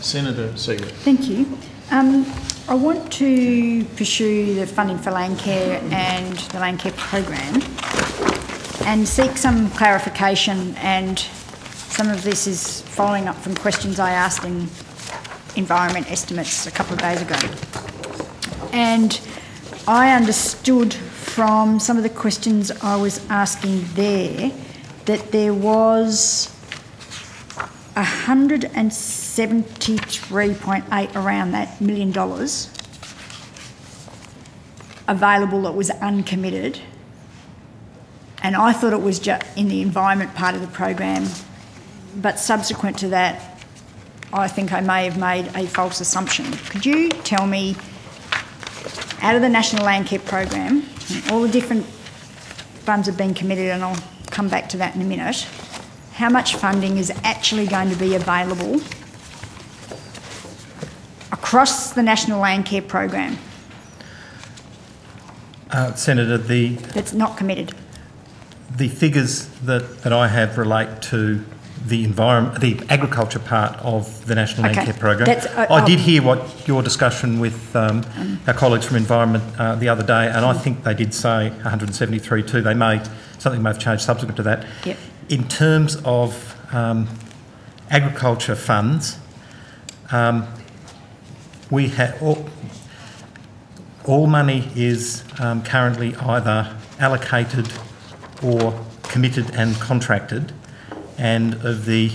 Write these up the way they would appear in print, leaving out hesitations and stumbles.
Senator Seeger. Thank you. I want to pursue the funding for Landcare and the Landcare program and seek some clarification, and some of this is following up from questions I asked in environment estimates a couple of days ago. And I understood from some of the questions I was asking there that there was 173.8 around that $1 million available that was uncommitted, and I thought it was just in the environment part of the program, but subsequent to that I think I may have made a false assumption. Could you tell me, out of the National Landcare program, all the different funds have been committed, and I'll come back to that in a minute, how much funding is actually going to be available across the National Landcare program? Senator, that's not committed. The figures that I have relate to the agriculture part of the National Landcare program. I did hear what your discussion with our colleagues from Environment the other day, and I think they did say 173 too. Something may have changed subsequent to that. Yep. In terms of agriculture funds, we have all money is currently either allocated or committed and contracted, and of the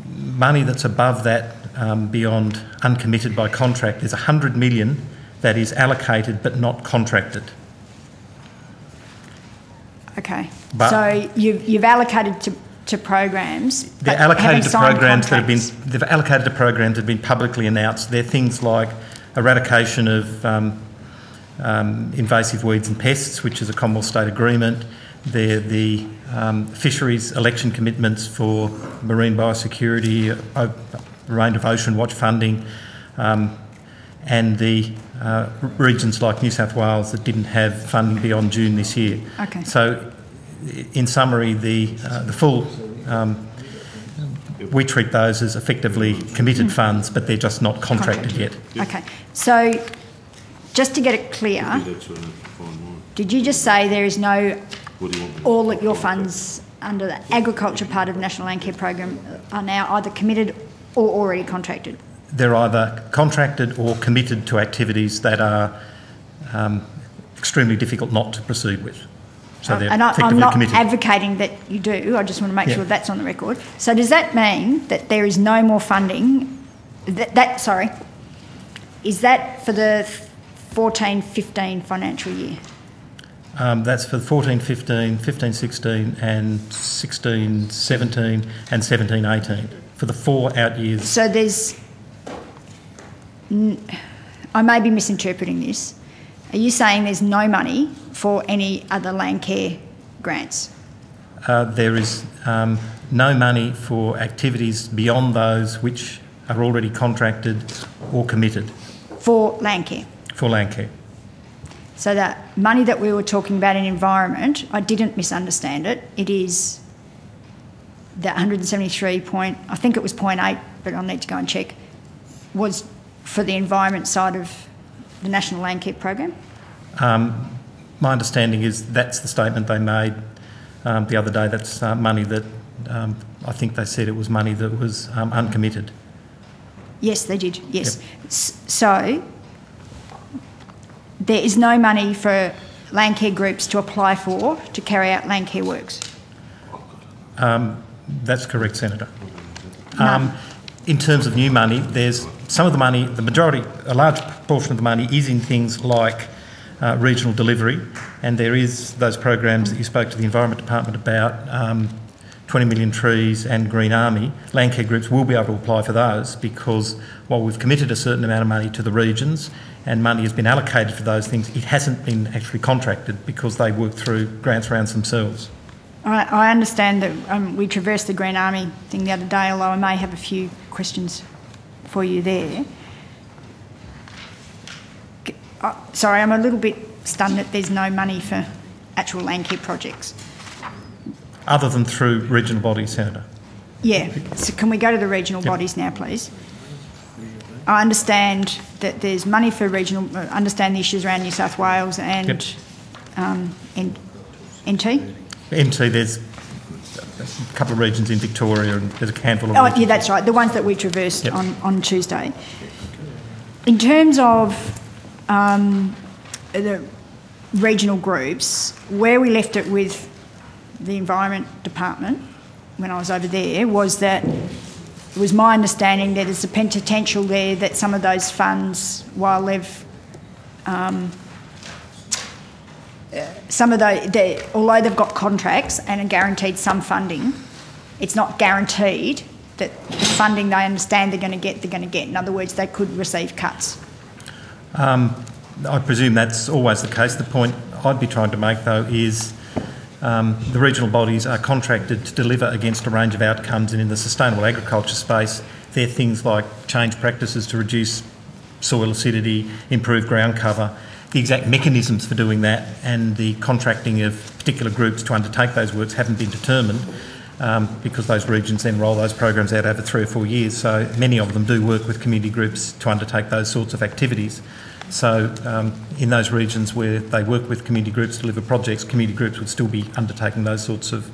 money that's above that, beyond uncommitted by contract, there's $100 million that is allocated but not contracted. Okay, so you've allocated to programs. They're allocated to programs that have been publicly announced. They're things like eradication of invasive weeds and pests, which is a Commonwealth State agreement. They're the fisheries election commitments for marine biosecurity, a range of ocean watch funding, and the regions like New South Wales that didn't have funding beyond June this year. Okay. So, in summary, the full we treat those as effectively committed funds, but they're just not contracted yet. Okay. So, just to get it clear, did you just say there is no, all of your funds under the agriculture part of the National Landcare program are now either committed or already contracted? They're either contracted or committed to activities that are extremely difficult not to proceed with. So they're effectively I'm not committed. Advocating that you do, I just want to make sure that's on the record. So does that mean that there is no more funding, is that for the 14-15 financial year? That's for 14-15, 15-16 and 16-17 and 17-18, for the 4 out years. So there's, I may be misinterpreting this. Are you saying there's no money for any other Landcare grants? There is no money for activities beyond those which are already contracted or committed. For Landcare? For Landcare. So that money that we were talking about in environment, I didn't misunderstand it. It is the 173 point, I think it was 0.8, but I'll need to go and check, was for the environment side of the National Landcare program? My understanding is that's the statement they made the other day. That's money that I think they said it was money that was uncommitted. Yes, they did, yes. Yep. So there is no money for Landcare groups to apply for to carry out Landcare works? That's correct, Senator. None. In terms of new money, there's some of the money, the majority, a large portion of the money is in things like regional delivery, and there is those programs that you spoke to the Environment Department about, 20 million trees and Green Army. Landcare groups will be able to apply for those because while we've committed a certain amount of money to the regions and money has been allocated for those things, it hasn't been actually contracted because they work through grants rounds themselves. I understand that we traversed the Green Army thing the other day, although I may have a few questions for you there. Sorry, I'm a little bit stunned that there's no money for actual Landcare projects. Other than through regional bodies, Senator. Yeah, so can we go to the regional bodies now, please? I understand that there's money for regional, understand the issues around New South Wales and NT? NT, there's a couple of regions in Victoria and there's a handful of regions. Yeah, that's right, the ones that we traversed on Tuesday. In terms of the regional groups, where we left it with the Environment Department when I was over there was that it was my understanding that there's a potential there that some of those funds, while they've although they've got contracts and are guaranteed some funding, it's not guaranteed that the funding they understand they're going to get. In other words, they could receive cuts. I presume that's always the case. The point I'd be trying to make, though, is the regional bodies are contracted to deliver against a range of outcomes, and in the sustainable agriculture space, they're things like change practices to reduce soil acidity, improve ground cover. The exact mechanisms for doing that and the contracting of particular groups to undertake those works haven't been determined because those regions then roll those programs out over 3 or 4 years. So many of them do work with community groups to undertake those sorts of activities. So in those regions where they work with community groups to deliver projects, community groups would still be undertaking those sorts of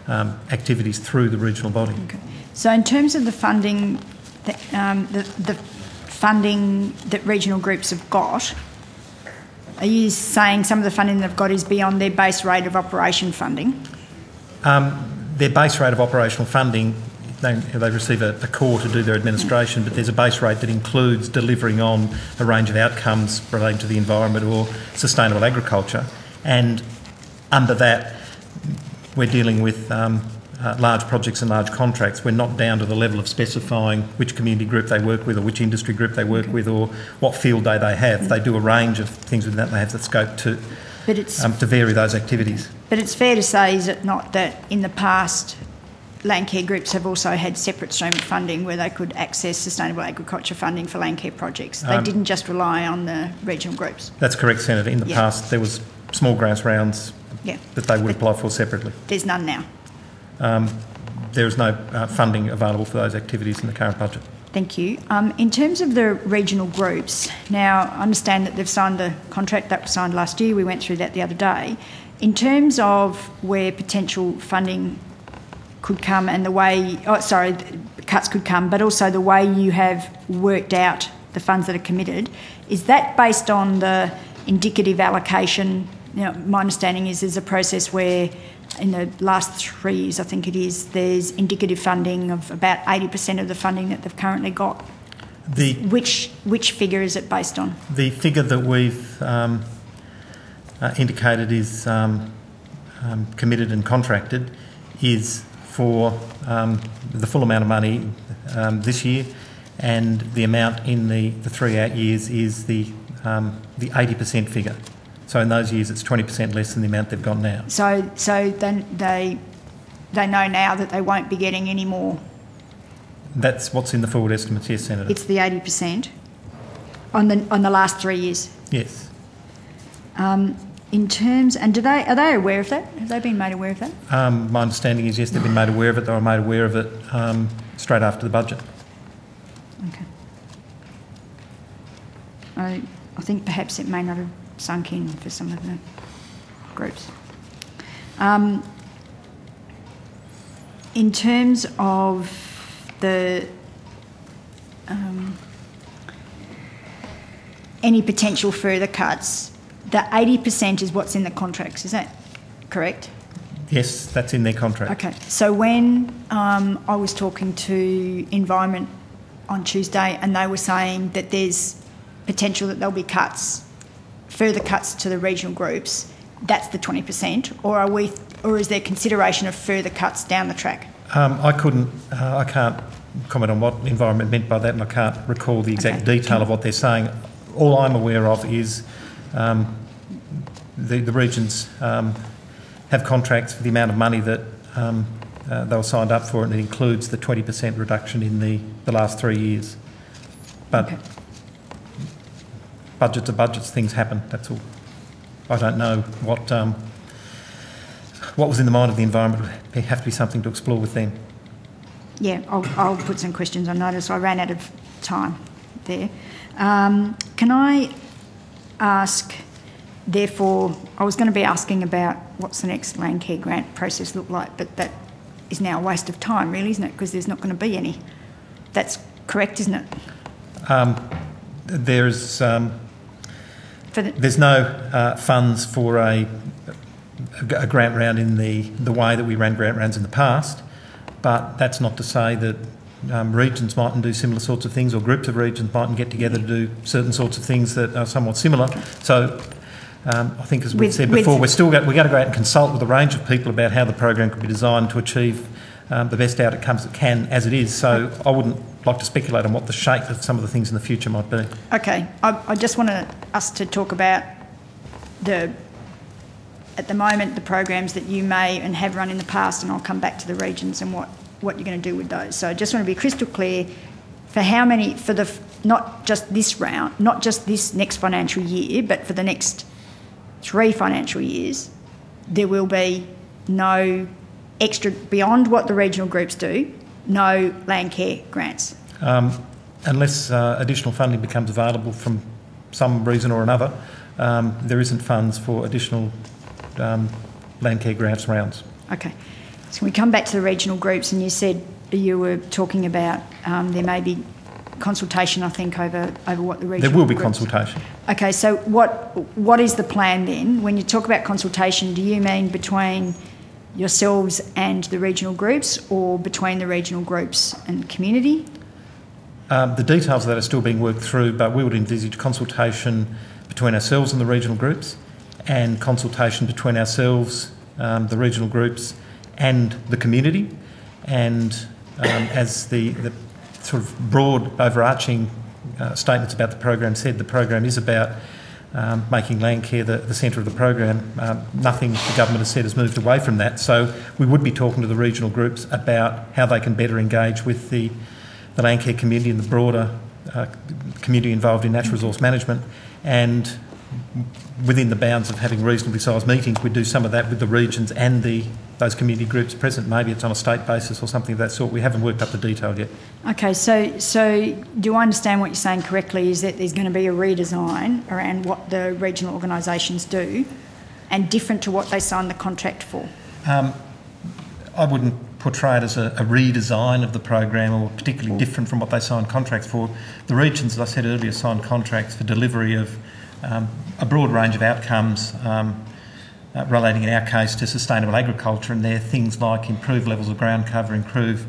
activities through the regional body. Okay. So in terms of the funding, the funding that regional groups have got, are you saying some of the funding they've got is beyond their base rate of operation funding? Their base rate of operational funding, they receive a core to do their administration, but there's a base rate that includes delivering on a range of outcomes relating to the environment or sustainable agriculture. And under that, we're dealing with large projects and large contracts. We're not down to the level of specifying which community group they work with or which industry group they work with or what field day they have. They do a range of things within that. They have the scope to vary those activities. But it's fair to say, is it not, that in the past Landcare groups have also had separate stream of funding where they could access sustainable agriculture funding for Landcare projects? They didn't just rely on the regional groups. That's correct, Senator. In the past there was small grants rounds that they would apply for separately. There's none now? There is no funding available for those activities in the current budget. Thank you. In terms of the regional groups, now I understand that they've signed the contract that was signed last year. We went through that the other day. In terms of where potential funding could come and the way, cuts could come, but also the way you have worked out the funds that are committed, is that based on the indicative allocation? Now, my understanding is there's a process where in the last 3 years, I think it is, there's indicative funding of about 80% of the funding that they've currently got. Which figure is it based on? The figure that we've indicated is committed and contracted is for the full amount of money this year, and the amount in the 3 out years is the 80% figure. So in those years, it's 20% less than the amount they've got now. So then they know now that they won't be getting any more. That's what's in the forward estimates, yes, Senator. It's the 80% on the last 3 years. Yes. In terms, and are they aware of that? Have they been made aware of that? My understanding is yes, they've been made aware of it. They were made aware of it straight after the budget. Okay. I think perhaps it may not have sunk in for some of the groups. In terms of the any potential further cuts, the 80% is what's in the contracts, is that correct? Yes, that's in their contract. Okay, so when I was talking to Environment on Tuesday and they were saying that there's potential that there'll be cuts, further cuts to the regional groups, that's the 20%, or is there consideration of further cuts down the track? I can't comment on what Environment meant by that, and I can't recall the exact detail of what they're saying. All I'm aware of is the regions have contracts for the amount of money that they were signed up for, and it includes the 20% reduction in the last 3 years. But budgets are budgets, things happen, that's all. I don't know what was in the mind of the Environment. It would have to be something to explore with them. Yeah, I'll put some questions on notice. I ran out of time there. Can I ask, therefore, I was going to be asking about what's the next Landcare grant process look like, but that is now a waste of time, really, isn't it? Because there's not going to be any. That's correct, isn't it? There's no funds for a grant round in the way that we ran grant rounds in the past, but that's not to say that regions mightn't do similar sorts of things, or groups of regions mightn't get together to do certain sorts of things that are somewhat similar. So I think, as we've said before, we're going to go out and consult with a range of people about how the program could be designed to achieve the best outcomes it can as it is. So I wouldn't like to speculate on what the shape of some of the things in the future might be. Okay, I just want us to talk about at the moment, the programs that you may and have run in the past, and I'll come back to the regions and what you're going to do with those. So I just want to be crystal clear for how many, not just this round, not just this next financial year, but for the next 3 financial years, there will be no extra, beyond what the regional groups do, no Landcare grants. Unless additional funding becomes available from some reason or another, there isn't funds for additional Landcare grants rounds. Okay. So we come back to the regional groups, and you said you were talking about there may be consultation, I think, over what the regional There will be groups. consultation. Okay, so what is the plan then? When you talk about consultation, do you mean between yourselves and the regional groups, or between the regional groups and community? The details of that are still being worked through, but we would envisage consultation between ourselves and the regional groups, and consultation between ourselves, the regional groups and the community. And as the sort of broad overarching statements about the program said, the program is about making Landcare the centre of the program. Nothing the government has said has moved away from that. So we would be talking to the regional groups about how they can better engage with the Landcare community and the broader community involved in natural resource management, and within the bounds of having reasonably sized meetings, we do some of that with the regions and those community groups present. Maybe it's on a state basis or something of that sort. We haven't worked up the detail yet. Okay, so do I understand what you're saying correctly, is that there's going to be a redesign around what the regional organisations do, and different to what they signed the contract for? I wouldn't portray it as a redesign of the program, or particularly different from what they signed contracts for. The regions, as I said earlier, signed contracts for delivery of a broad range of outcomes relating in our case to sustainable agriculture, and they're things like improved levels of ground cover, improved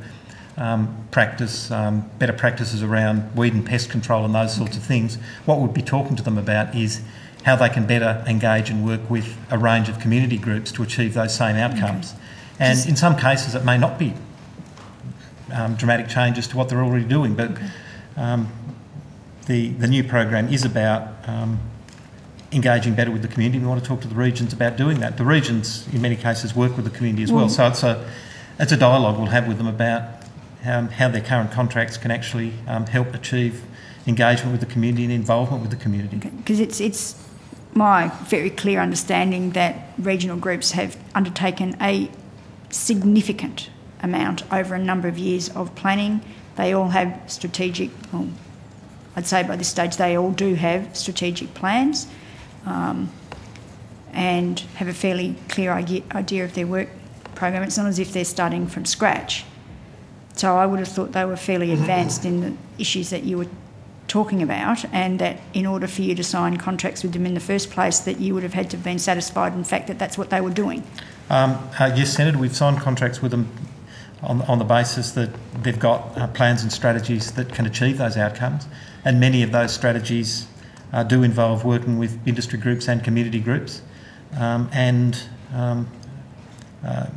practice, better practices around weed and pest control and those sorts of things. What we'd be talking to them about is how they can better engage and work with a range of community groups to achieve those same outcomes. Okay. And in some cases it may not be dramatic changes to what they're already doing, but the new program is about engaging better with the community. We want to talk to the regions about doing that. The regions, in many cases, work with the community as well. So it's a dialogue we'll have with them about how their current contracts can actually help achieve engagement with the community and involvement with the community. Because it's my very clear understanding that regional groups have undertaken a significant amount over a number of years of planning. They all have strategic, well, I'd say by this stage they all do have strategic plans, and have a fairly clear idea of their work program. It's not as if they're starting from scratch. So I would have thought they were fairly advanced in the issues that you were talking about, and that in order for you to sign contracts with them in the first place, that you would have had to have been satisfied in fact that that's what they were doing. Yes, Senator, we've signed contracts with them on the basis that they've got plans and strategies that can achieve those outcomes, and many of those strategies do involve working with industry groups and community groups and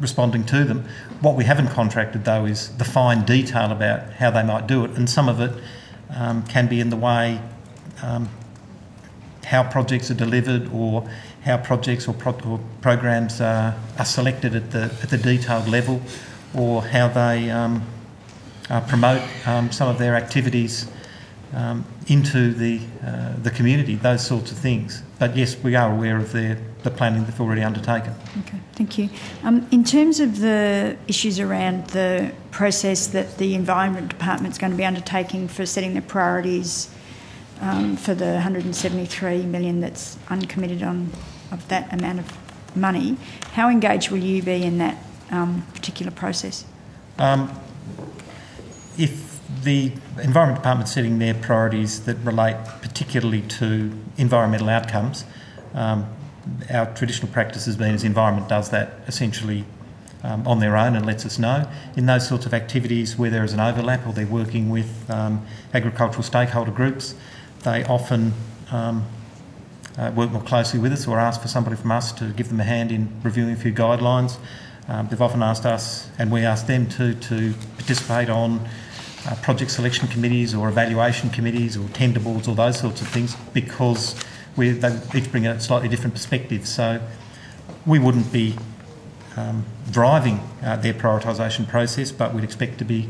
responding to them. What we haven't contracted, though, is the fine detail about how they might do it, and some of it can be in the way how projects are delivered, or how projects or programs are selected at the detailed level, or how they promote some of their activities into the community, those sorts of things. But yes, we are aware of the planning they've already undertaken. Okay, thank you. In terms of the issues around the process that the Environment Department's going to be undertaking for setting the priorities for the 173 million that's uncommitted of that amount of money, how engaged will you be in that particular process? If the Environment Department's setting their priorities that relate particularly to environmental outcomes, our traditional practice has been as Environment does that essentially on their own and lets us know. In those sorts of activities where there is an overlap or they're working with agricultural stakeholder groups, they often work more closely with us or ask for somebody from us to give them a hand in reviewing a few guidelines. They've often asked us, and we ask them to participate on project selection committees or evaluation committees or tender boards or those sorts of things, because they each bring a slightly different perspective. So we wouldn't be driving their prioritisation process, but we'd expect to be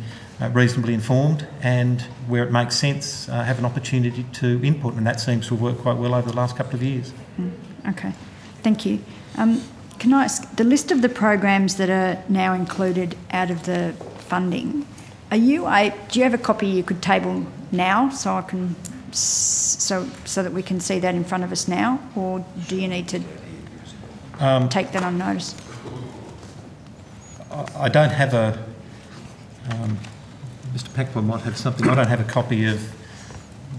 reasonably informed and, where it makes sense, have an opportunity to input, and that seems to have worked quite well over the last couple of years. Okay, thank you. Can I ask, the list of the programs that are now included out of the funding, do you have a copy you could table now so I can so that we can see that in front of us now, or do you need to take that on notice? I don't have a... Mr Packwood might have something. I don't have a copy of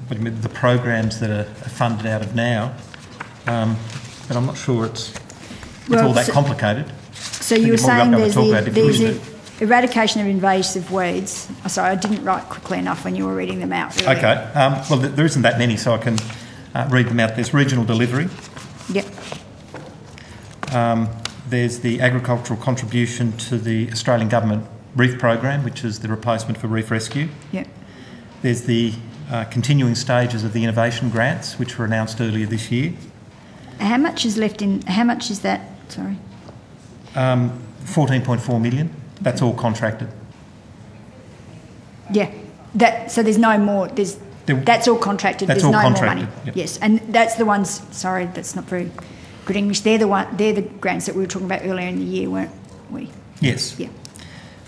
the programs that are funded out of now, but I'm not sure it's all that complicated. So you were saying there's eradication of invasive weeds. Sorry, I didn't write quickly enough when you were reading them out. Really. Okay. Well, there isn't that many, so I can read them out. There's regional delivery. Yep. There's the agricultural contribution to the Australian Government Reef Program, which is the replacement for Reef Rescue. Yep. There's the continuing stages of the innovation grants, which were announced earlier this year. How much is left in... How much is that? Sorry. 14.4 million. That's all contracted. Yeah. So there's no more... That's all contracted. That's there's all no contracted, more money. yep. Yes, and that's the ones... Sorry, that's not very good English. They're the grants that we were talking about earlier in the year, weren't we? Yes. Yeah.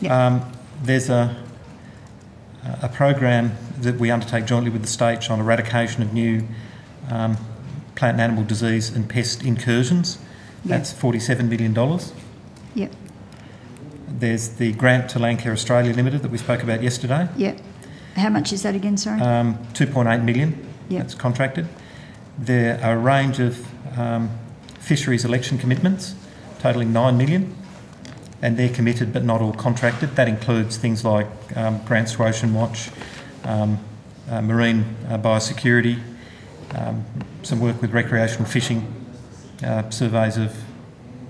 Yep. There's a program that we undertake jointly with the states on eradication of new plant and animal disease and pest incursions. Yep. That's $47 million. Yep. There's the grant to Landcare Australia Limited that we spoke about yesterday. Yep. How much is that again, sorry? 2.8 million. Yep. That's contracted. There are a range of fisheries election commitments totalling 9 million, and they're committed but not all contracted. That includes things like grants to Ocean Watch, marine biosecurity, some work with recreational fishing, surveys of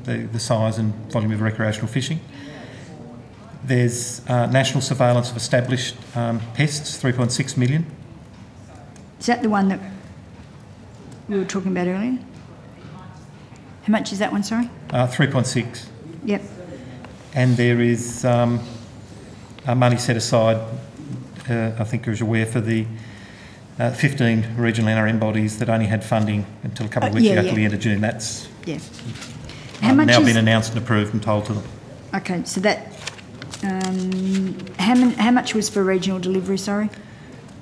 the size and volume of recreational fishing. There's national surveillance of established pests, 3.6 million. Is that the one that we were talking about earlier? How much is that one, sorry? 3.6. Yep. And there is money set aside, I think you're aware, for the 15 regional NRM bodies that only had funding until a couple of weeks ago till the end of June. That's now been announced and approved and told to them. Okay, so that... how much was for regional delivery, sorry?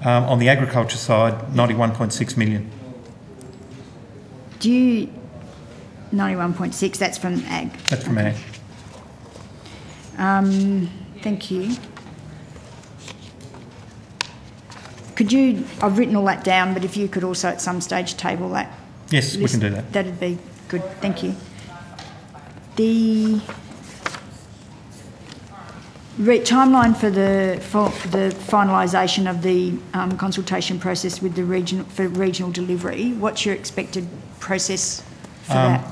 On the agriculture side, 91.6 million. 91.6, that's from ag? That's from ag. Thank you. Could you... I've written all that down, but if you could also at some stage table that... Yes, we can do that. That'd be good, thank you. The timeline for the finalisation of the consultation process with the regional delivery, what's your expected process for that?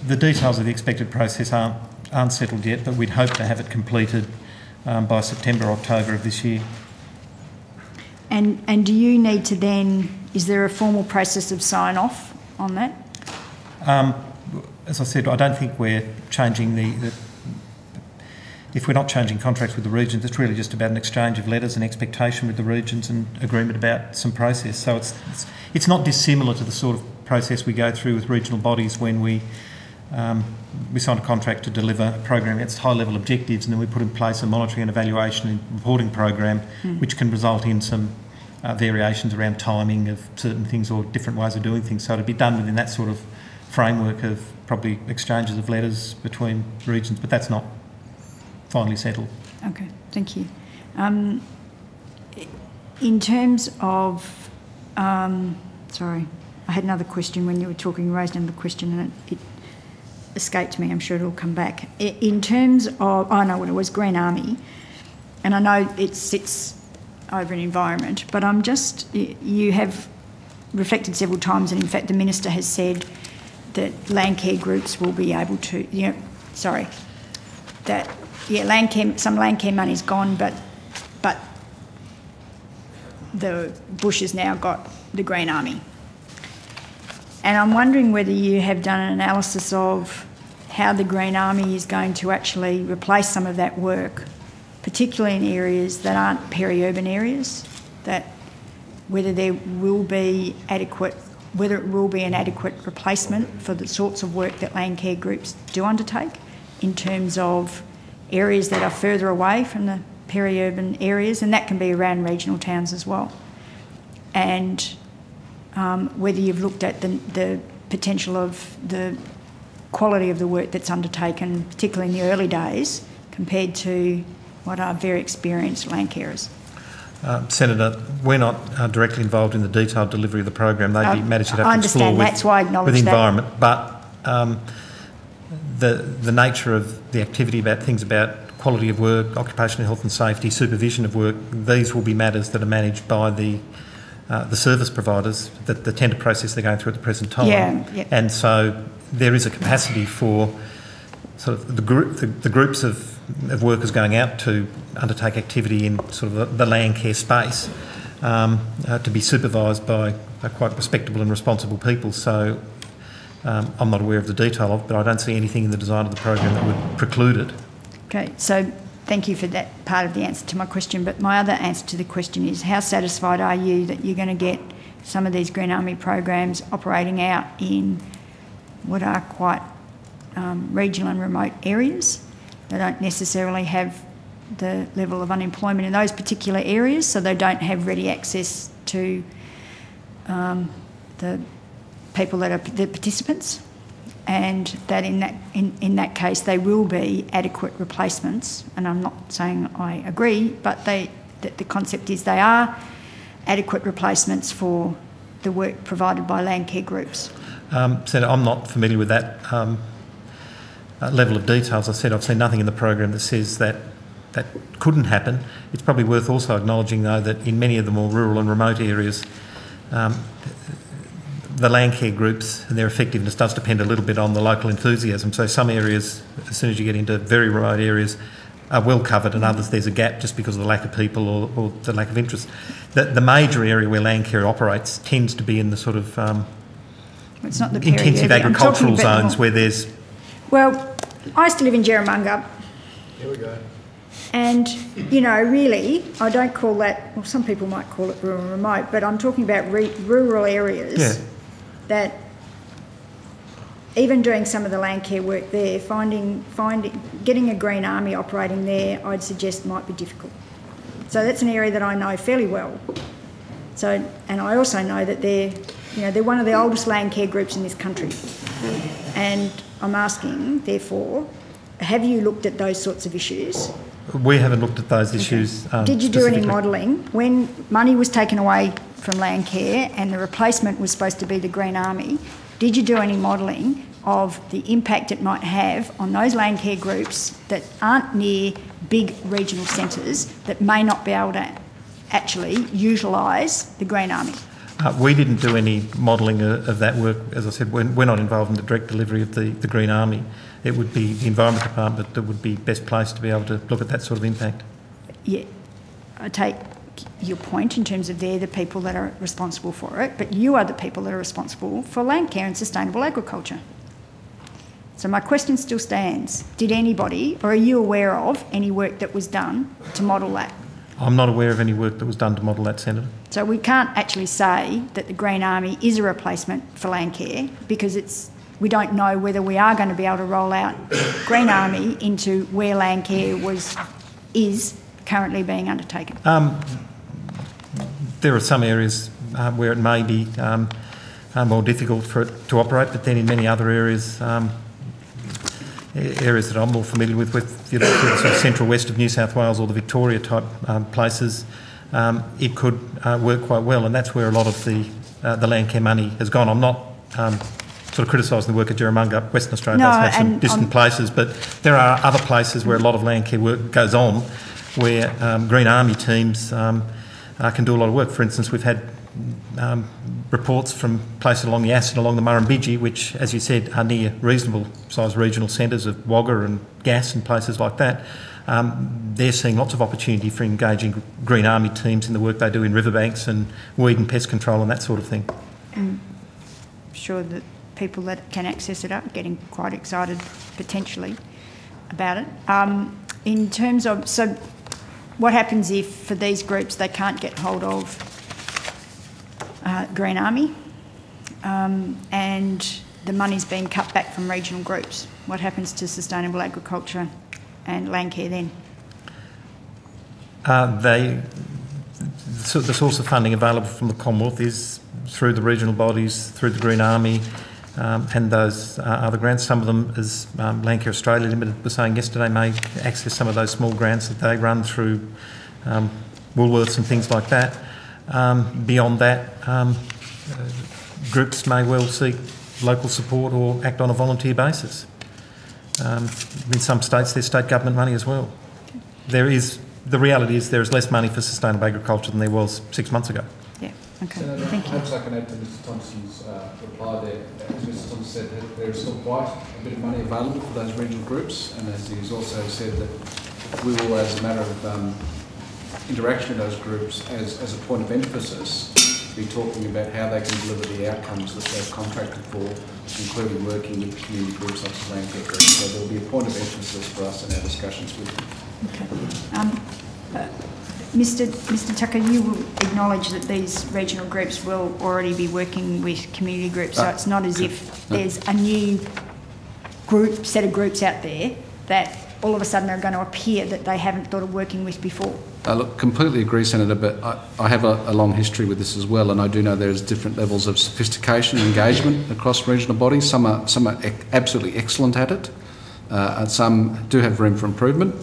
The details of the expected process aren't settled yet, but we'd hope to have it completed by September, October of this year. And do you need to then... Is there a formal process of sign-off on that? As I said, I don't think we're changing if we're not changing contracts with the regions, it's really just about an exchange of letters and expectation with the regions and agreement about some process. So it's not dissimilar to the sort of process we go through with regional bodies when we sign a contract to deliver a program against high-level objectives, and then we put in place a monitoring and evaluation and reporting program, which can result in some variations around timing of certain things or different ways of doing things. So it'd be done within that sort of framework of probably exchanges of letters between regions, but that's not finally settled. Okay, thank you. In terms of, sorry, I had another question when you were talking, raised another question, and it escaped me. I'm sure it'll come back. In terms of, I know what it was, Green Army, and I know it sits over an environment, but I'm just, you have reflected several times, and in fact the Minister has said that Landcare groups will be able to, that, Landcare, some Landcare money's gone, but the Bush has now got the Green Army. And I'm wondering whether you have done an analysis of how the Green Army is going to actually replace some of that work, particularly in areas that aren't peri-urban areas, that whether there will be adequate, whether it will be an adequate replacement for the sorts of work that Landcare groups do undertake in terms of areas that are further away from the peri-urban areas, and that can be around regional towns as well. And whether you've looked at the potential of the quality of the work that's undertaken, particularly in the early days, compared to what are very experienced Landcarers. Senator, we're not directly involved in the detailed delivery of the program. They'd be matters you'd have to explore with environment. But the nature of the activity, about things about quality of work, occupational health and safety, supervision of work, these will be matters that are managed by the service providers, the tender process they're going through at the present time. Yeah. And so there is a capacity for sort of the groups of workers going out to undertake activity in sort of the Landcare space to be supervised by quite respectable and responsible people. So I'm not aware of the detail of it, but I don't see anything in the design of the program that would preclude it. Okay, so thank you for that part of the answer to my question, but my other answer to the question is, how satisfied are you that you're going to get some of these Green Army programs operating out in what are quite regional and remote areas? They don't necessarily have the level of unemployment in those particular areas, so they don't have ready access to the people that are the participants, and that in that case they will be adequate replacements. And I'm not saying I agree, but the concept is they are adequate replacements for the work provided by Landcare groups. Senator, I'm not familiar with that level of detail. As I said, I've seen nothing in the program that says that couldn't happen. It's probably worth also acknowledging, though, that in many of the more rural and remote areas, the Landcare groups and their effectiveness does depend a little bit on the local enthusiasm. So some areas, as soon as you get into very remote areas, are well covered, and others there's a gap just because of the lack of people or the lack of interest. The major area where Landcare operates tends to be in the sort of it's not the intensive agricultural zones where there's... Well, I used to live in Jerramunga. Here we go. And, really, I don't call that, well, some people might call it rural and remote, but I'm talking about rural areas that, even doing some of the Landcare work there, getting a Green Army operating there, I'd suggest might be difficult. So that's an area that I know fairly well. So, and I also know that they're one of the oldest Landcare groups in this country. And I'm asking, therefore, have you looked at those sorts of issues? We haven't looked at those issues. Did you do any modelling? When money was taken away from Landcare and the replacement was supposed to be the Green Army, did you do any modelling of the impact it might have on those Landcare groups that aren't near big regional centres that may not be able to actually utilise the Green Army? We didn't do any modelling of that work. As I said, we're not involved in the direct delivery of the Green Army. It would be the Environment Department that would be best placed to be able to look at that sort of impact. Yeah, I take your point in terms of they're the people that are responsible for it, but you are the people that are responsible for Landcare and sustainable agriculture. So my question still stands. Did anybody, or are you aware of any work that was done to model that? I'm not aware of any work that was done to model that, Senator. So we can't actually say that the Green Army is a replacement for Landcare because we don't know whether we are going to be able to roll out Green Army into where Landcare is currently being undertaken. There are some areas where it may be more difficult for it to operate, but then in many other areas, areas that I'm more familiar with the sort of central west of New South Wales or the Victoria type places, it could work quite well, and that's where a lot of the Landcare money has gone. I'm not sort of criticising the work at Jerramunga. Western Australia does have some distant places, but there are other places where a lot of Landcare work goes on, where Green Army teams can do a lot of work. For instance, we've had reports from places along the Aston, along the Murrumbidgee, which, as you said, are near reasonable-sized regional centres of Wagga and Gas and places like that. They're seeing lots of opportunity for engaging Green Army teams in the work they do in riverbanks and weed and pest control and that sort of thing. I'm sure that people that can access it are getting quite excited, potentially, about it. In terms of... So what happens if, for these groups, they can't get hold of Green Army and the money's been cut back from regional groups? What happens to sustainable agriculture and Landcare then? The source of funding available from the Commonwealth is through the regional bodies, through the Green Army and those other grants. Some of them, as Landcare Australia Limited was saying yesterday, may access some of those small grants that they run through Woolworths and things like that. Beyond that, groups may well seek local support or act on a volunteer basis. In some states, there's state government money as well. The reality is there is less money for sustainable agriculture than there was 6 months ago. Yeah, okay, Senator, thank you. perhaps I can add to Mr Thompson's reply there. As Mr Thompson said, that there is still quite a bit of money available for those regional groups, and as he's also said that we will, as a matter of interaction with those groups, as a point of emphasis, be talking about how they can deliver the outcomes that they've contracted for, including working with community groups such as Landcare Grants. So there will be a point of emphasis for us in our discussions with them. Okay. Mr Tucker, you will acknowledge that these regional groups will already be working with community groups, so it's not as if there's a new set of groups out there that all of a sudden are going to appear that they haven't thought of working with before. Look, completely agree, Senator, but I have a long history with this as well, and I do know there's different levels of sophistication and engagement across regional bodies. Some are absolutely excellent at it, and some do have room for improvement.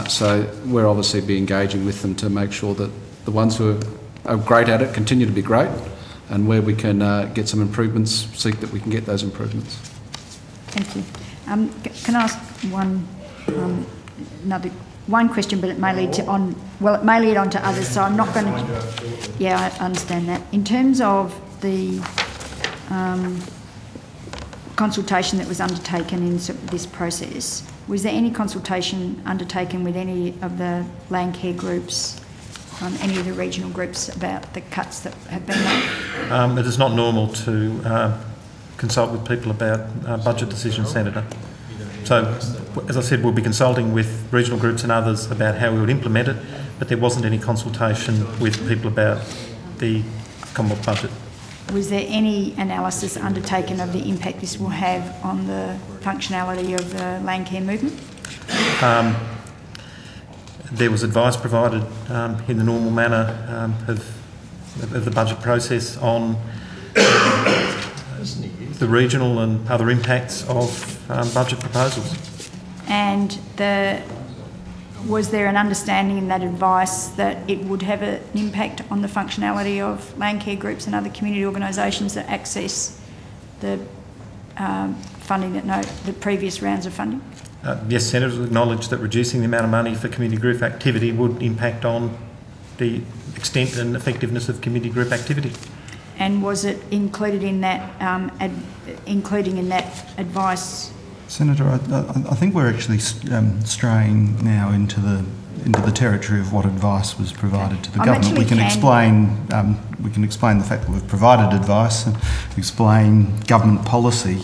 So we're obviously be engaging with them to make sure that the ones who are great at it continue to be great, and where we can get some improvements, seek that we can get those improvements. Thank you. Can I ask one question, but it may lead on to others, so I'm not going to... Yeah, I understand that. In terms of the consultation that was undertaken in this process, was there any consultation undertaken with any of the Landcare groups, any of the regional groups, about the cuts that have been made? It is not normal to consult with people about budget decisions, Senator. So, as I said, we'll be consulting with regional groups and others about how we would implement it, but there wasn't any consultation with people about the Commonwealth budget. Was there any analysis undertaken of the impact this will have on the functionality of the Landcare movement? There was advice provided in the normal manner of the budget process on the regional and other impacts of budget proposals. And was there an understanding in that advice that it would have an impact on the functionality of Landcare groups and other community organisations that access the funding the previous rounds of funding? Yes, Senators acknowledged that reducing the amount of money for community group activity would impact on the extent and effectiveness of community group activity. And was it included in that, including in that advice? Senator, I think we're actually straying now into the territory of what advice was provided to the government. We can explain the fact that we've provided advice and explain government policy.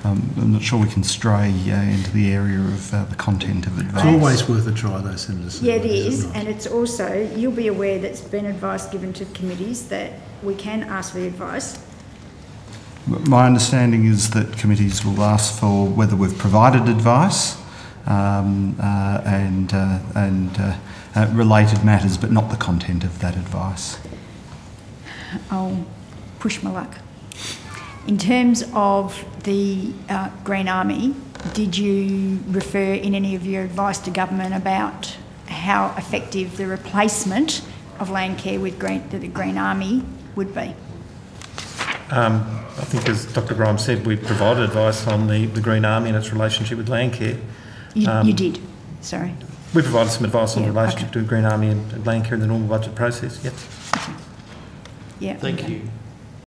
I'm not sure we can stray into the area of the content of advice. It's always worth a try, though, Senator. Yeah, it is, not? and it's also, you'll be aware that it's been advice given to committees that we can ask for the advice. My understanding is that committees will ask for whether we've provided advice and related matters, but not the content of that advice. I'll push my luck. In terms of the Green Army, did you refer in any of your advice to government about how effective the replacement of Landcare with the Green Army would be? I think, as Dr Grimes said, we provided advice on the Green Army and its relationship with Landcare. You did, sorry. We provided some advice on the relationship okay. to Green Army and Landcare in the normal budget process, yep. Yeah. Thank you.